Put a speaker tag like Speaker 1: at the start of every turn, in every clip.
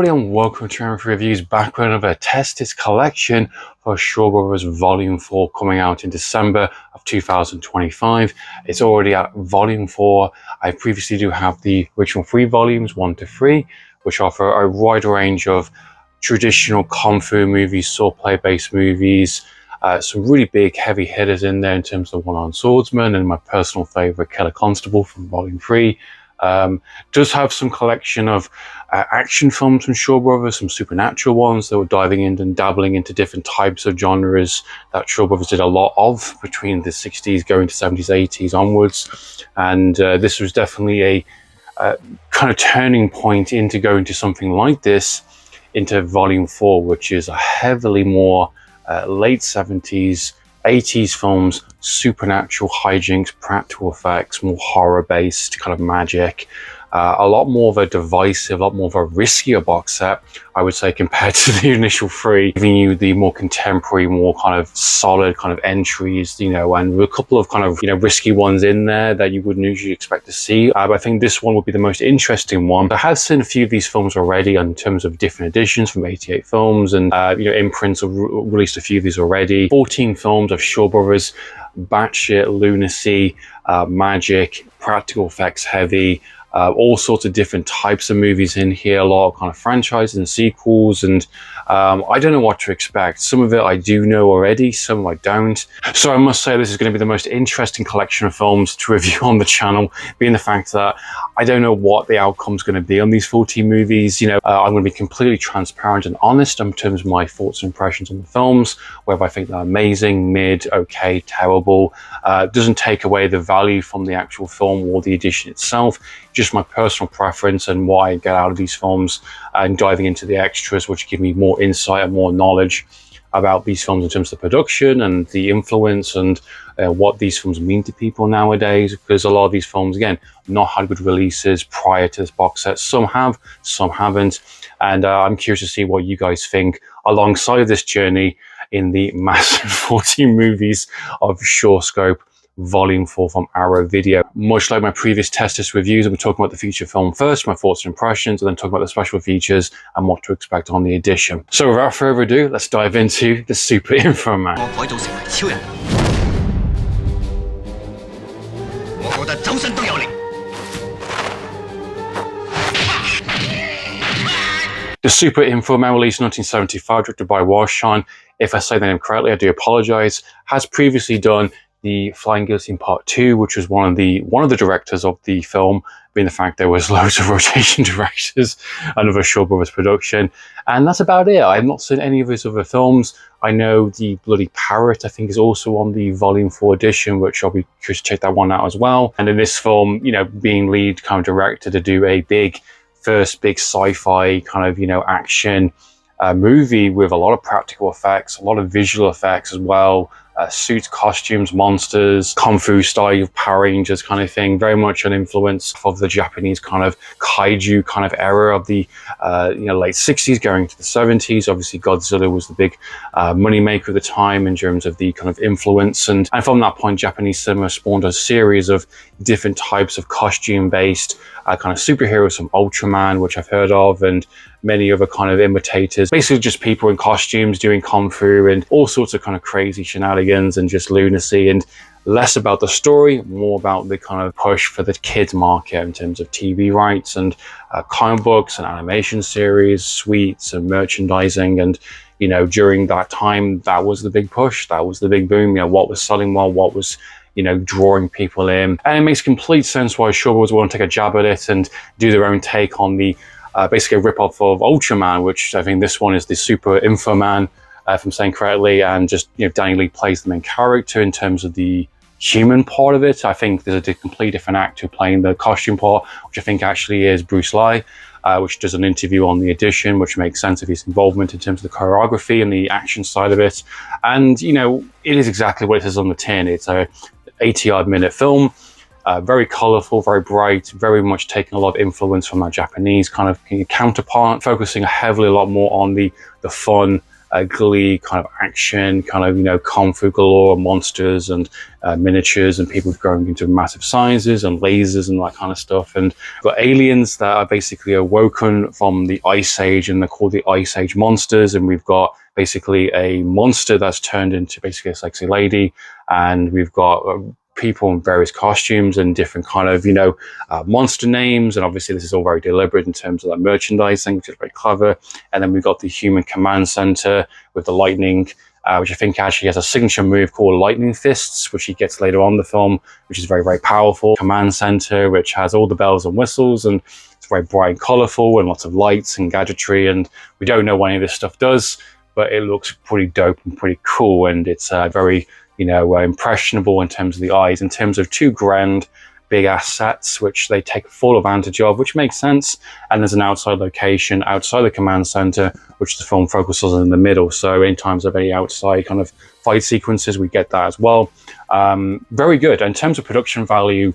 Speaker 1: everybody and welcome to Inframan Reviews, back with another tested collection for Shawscope Volume 4 coming out in December of 2025. It's already at Volume 4. I previously do have the original 3 volumes, 1 to 3, which offer a wide range of traditional kung fu movies, swordplay based movies, some really big heavy hitters in there in terms of One-Armed Swordsman and my personal favorite Killer Constable from Volume 3. Does have some collection of action films from Shaw Brothers, some supernatural ones that were diving in and dabbling into different types of genres that Shaw Brothers did a lot of between the 60s going to 70s, 80s onwards. And this was definitely a kind of turning point into going to something like this, into Volume 4, which is a heavily more late 70s, 80s films, supernatural hijinks, practical effects, more horror-based kind of magic. A lot more of a divisive, a lot more of a riskier box set, I would say, compared to the initial 3, giving you the more contemporary, more kind of solid kind of entries, you know, and a couple of kind of, you know, risky ones in there that you wouldn't usually expect to see. But I think this one would be the most interesting one. I have seen a few of these films already in terms of different editions from 88 films, and, you know, imprints have released a few of these already. 14 films of Shaw Brothers, batshit lunacy, magic, practical effects heavy, all sorts of different types of movies in here, a lot of kind of franchises and sequels, and I don't know what to expect. Some of it I do know already, some I don't. So I must say this is going to be the most interesting collection of films to review on the channel, being the fact that I don't know what the outcome's going to be on these 14 movies. You know, I'm going to be completely transparent and honest in terms of my thoughts and impressions on the films, whether I think they're amazing, mid, okay, terrible. Doesn't take away the value from the actual film or the edition itself, just my personal preference and what I get out of these films, and diving into the extras, which give me more insight and more knowledge about these films in terms of the production and the influence and what these films mean to people nowadays. Because a lot of these films, again, not had good releases prior to this box set. Some have, some haven't. And I'm curious to see what you guys think alongside this journey in the massive 14 movies of Shawscope Volume 4 from Arrow Video. Much like my previous test reviews, I'm talking about the feature film first, my thoughts and impressions, and then talk about the special features and what to expect on the edition. So without further ado, let's dive into the Super Inframan. The Super Inframan, released in 1975, directed by Wildest. If I say the name correctly, I do apologize. Has previously done the Flying Guillotine Part 2, which was one of the directors of the film, being the fact there was loads of rotation directors, another Shaw Brothers production, and that's about it. I've not seen any of his other films. I know the Bloody Parrot, I think, is also on the Volume 4 edition, which I'll be curious to check that one out as well. And in this film, you know, being lead kind of director to do a first big sci-fi kind of, you know, action movie with a lot of practical effects, a lot of visual effects as well, suits, costumes, monsters, kung fu style, Power Rangers kind of thing, very much an influence of the Japanese kind of kaiju kind of era of the you know, late 60s going to the 70s. Obviously Godzilla was the big moneymaker at the time in terms of the kind of influence, and from that point Japanese cinema spawned a series of different types of costume based kind of superheroes, from Ultraman, which I've heard of, and many other kind of imitators, basically just people in costumes doing kung fu and all sorts of kind of crazy shenanigans and just lunacy, and less about the story, more about the kind of push for the kids market in terms of TV rights and comic books and animation series, sweets and merchandising. And, you know, during that time, that was the big push, that was the big boom, you know, what was selling well, what was, you know, drawing people in. And it makes complete sense why Shaw Brothers want to take a jab at it and do their own take on the basically a rip-off of Ultraman, which I think this one is the Super Inframan, if I'm saying correctly, and just, you know, Danny Lee plays the main character in terms of the human part of it. I think there's a completely different actor playing the costume part, which I think actually is Bruce Lee, which does an interview on the edition, which makes sense of his involvement in terms of the choreography and the action side of it. And, you know, it is exactly what it says on the tin. It's a 80-odd minute film. Very colorful, very bright, very much taking a lot of influence from that Japanese kind of counterpart, focusing heavily a lot more on the fun glee, kind of action, kind of, you know, kung fu galore, monsters and miniatures and people growing into massive sizes and lasers and that kind of stuff. And we've got aliens that are basically awoken from the Ice Age, and they're called the Ice Age monsters. And we've got basically a monster that's turned into basically a sexy lady, and we've got people in various costumes and different kind of, you know, monster names. And obviously this is all very deliberate in terms of that merchandising, which is very clever. And then we've got the human command center with the lightning, which I think actually has a signature move called lightning fists, which he gets later on in the film, which is very, very powerful. Command center, which has all the bells and whistles, and it's very bright and colorful and lots of lights and gadgetry. And we don't know what any of this stuff does, but it looks pretty dope and pretty cool. And it's very, you know, impressionable in terms of the eyes, in terms of two grand big ass sets, which they take full advantage of, which makes sense. And there's an outside location outside the command center, which the film focuses on in the middle. So in times of any outside kind of fight sequences, we get that as well. Very good. In terms of production value,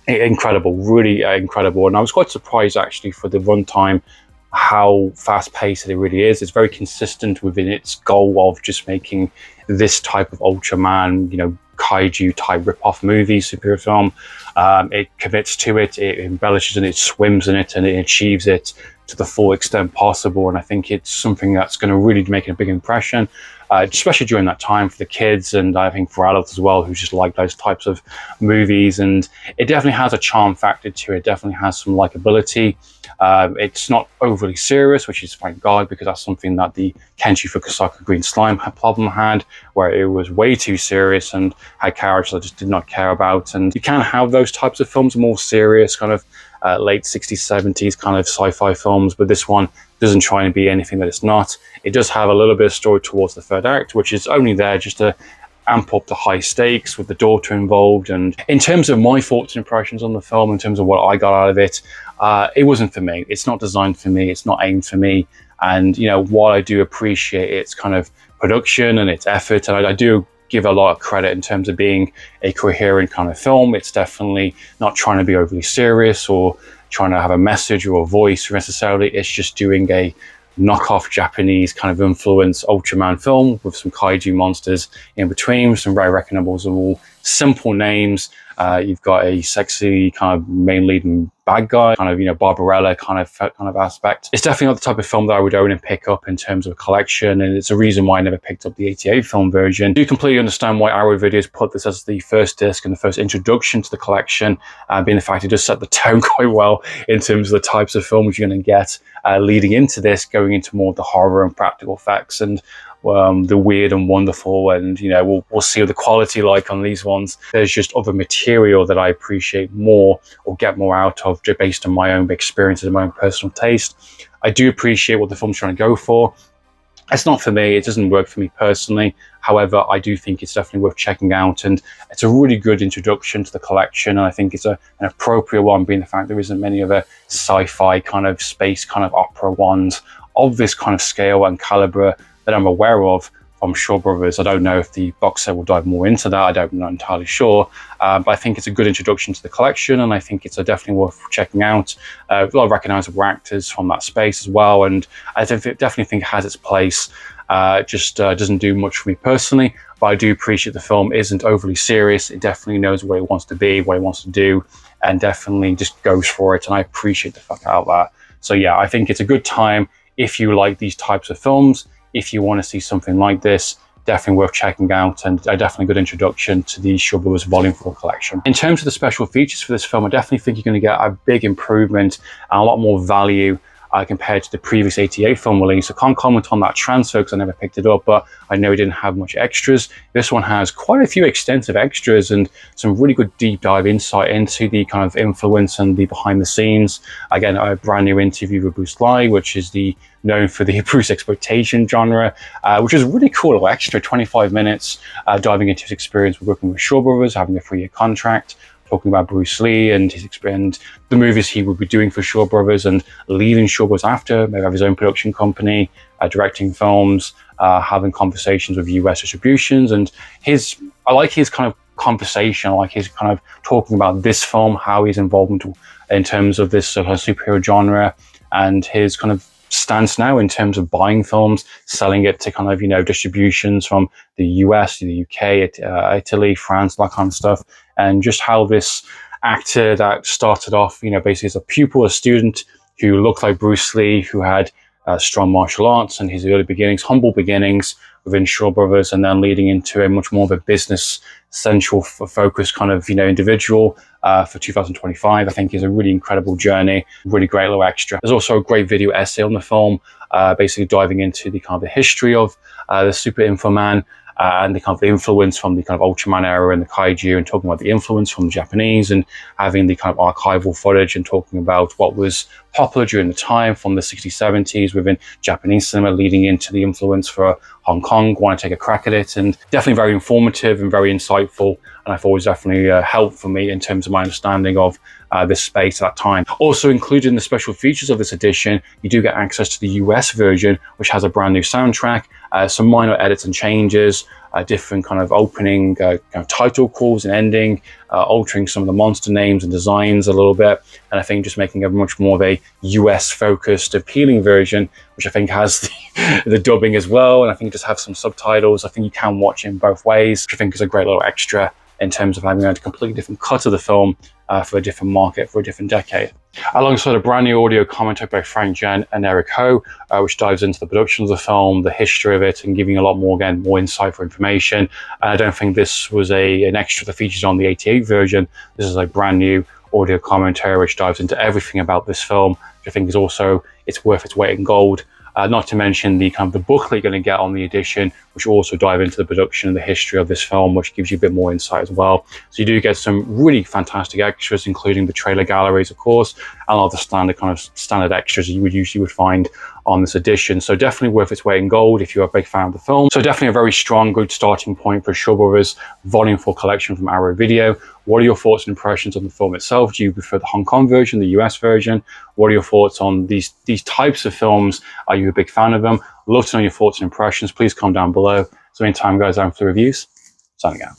Speaker 1: incredible, really incredible. And I was quite surprised actually for the runtime, how fast paced it really is. It's very consistent within its goal of just making this type of Ultraman, you know, kaiju type rip-off movie, superhero film. It commits to it, it embellishes and it swims in it, and it achieves it to the full extent possible. And I think it's something that's going to really make a big impression, especially during that time for the kids, and I think for adults as well, who just like those types of movies. And it definitely has a charm factor to it. It definitely has some likability. It's not overly serious, which is thank God, because that's something that the Kenshi Fukusaku Green Slime problem had, where it was way too serious and had characters I just did not care about. And you can have those types of films, more serious, kind of late 60s, 70s kind of sci-fi films, but this one doesn't try and be anything that it's not. It does have a little bit of story towards the third act, which is only there just to amp up the high stakes with the daughter involved. And in terms of my thoughts and impressions on the film, in terms of what I got out of it, it wasn't for me. It's not designed for me. It's not aimed for me. And, you know, while I do appreciate its kind of production and its effort, and I do give a lot of credit in terms of being a coherent kind of film, it's definitely not trying to be overly serious or trying to have a message or a voice necessarily. It's just doing a knockoff Japanese kind of influence Ultraman film with some kaiju monsters in between, some very recognible, all simple names. You've got a sexy kind of main lead and bad guy, kind of, you know, Barbarella kind of aspect. It's definitely not the type of film that I would own and pick up in terms of a collection, and it's a reason why I never picked up the 88 film version. I do completely understand why Arrow Videos put this as the first disc and the first introduction to the collection, being the fact it does set the tone quite well in terms of the types of films you're going to get leading into this, going into more of the horror and practical effects and the weird and wonderful. And, you know, we'll see what the quality like on these ones. There's just other material that I appreciate more or get more out of just based on my own experiences and my own personal taste. I do appreciate what the film's trying to go for. It's not for me. It doesn't work for me personally. However, I do think it's definitely worth checking out, and it's a really good introduction to the collection. And I think it's an appropriate one, being the fact there isn't many other sci-fi kind of space kind of opera ones of this kind of scale and caliber that I'm aware of from Shaw Brothers. I don't know if the box set will dive more into that. I'm not entirely sure. But I think it's a good introduction to the collection, and I think it's definitely worth checking out. A lot of recognizable actors from that space as well, and I definitely think it has its place. Just doesn't do much for me personally, but I do appreciate the film isn't overly serious. It definitely knows what it wants to be, what it wants to do, and definitely just goes for it, and I appreciate the fuck out of that. So yeah, I think it's a good time if you like these types of films. If you want to see something like this, definitely worth checking out, and a definitely good introduction to the Shaw Brothers Volume 4 collection. In terms of the special features for this film, I definitely think you're going to get a big improvement and a lot more value compared to the previous 88 film release. I can't comment on that transfer because I never picked it up, but I know it didn't have much extras. This one has quite a few extensive extras and some really good deep dive insight into the kind of influence and the behind the scenes. Again, a brand new interview with Bruce Lee, which is known for the Bruce exploitation genre, which is really cool. Extra 25 minutes diving into his experience with working with Shaw Brothers, having a 3-year contract, talking about Bruce Lee and his experience, the movies he would be doing for Shaw Brothers, and leaving Shaw Brothers after, maybe have his own production company, directing films, having conversations with US distributions. And I like his kind of conversation, I like his kind of talking about this film, how he's involved in terms of this superhero genre, and his kind of stance now in terms of buying films, selling it to kind of, you know, distributions from the US, the UK, Italy, France, that kind of stuff, and just how this actor that started off, you know, basically as a pupil, a student who looked like Bruce Lee, who had strong martial arts and his early beginnings, humble beginnings within Shaw Brothers, and then leading into a much more of a business central focus kind of, you know, individual for 2025, I think is a really incredible journey, really great little extra. There's also a great video essay on the film, basically diving into the kind of the history of the Super Inframan, and the kind of the influence from the kind of Ultraman era and the kaiju, and talking about the influence from the Japanese, and having the kind of archival footage and talking about what was popular during the time from the 60s, 70s within Japanese cinema, leading into the influence for Hong Kong. Want to take a crack at it, and definitely very informative and very insightful, and I thought it was definitely helped for me in terms of my understanding of this space at that time. Also included in the special features of this edition, you do get access to the US version, which has a brand new soundtrack, some minor edits and changes, different kind of opening kind of title calls and ending, altering some of the monster names and designs a little bit, and I think just making a much more of a US focused, appealing version, which I think has the dubbing as well, and I think it just have some subtitles. I think you can watch it in both ways, which I think is a great little extra in terms of having a completely different cut of the film for a different market, for a different decade. Alongside a brand new audio commentary by Frank Jen and Eric Ho, which dives into the production of the film, the history of it, and giving a lot more, again, more insightful information. And I don't think this was an extra that features on the 88 version. This is a brand new audio commentary which dives into everything about this film, which I think is also, it's worth its weight in gold. Not to mention the kind of the booklet you're going to get on the edition, which will also dive into the production and the history of this film, which gives you a bit more insight as well. So you do get some really fantastic extras, including the trailer galleries, of course, and all the standard extras you would usually find on this edition. So definitely worth its weight in gold if you're a big fan of the film. So definitely a very strong, good starting point for Shaw Brothers Volume 4 collection from Arrow Video. What are your thoughts and impressions on the film itself? Do you prefer the Hong Kong version, the US version? What are your thoughts on these types of films? Are you a big fan of them? Love to know your thoughts and impressions. Please comment down below. So meantime, guys, I'm for the reviews. Signing out.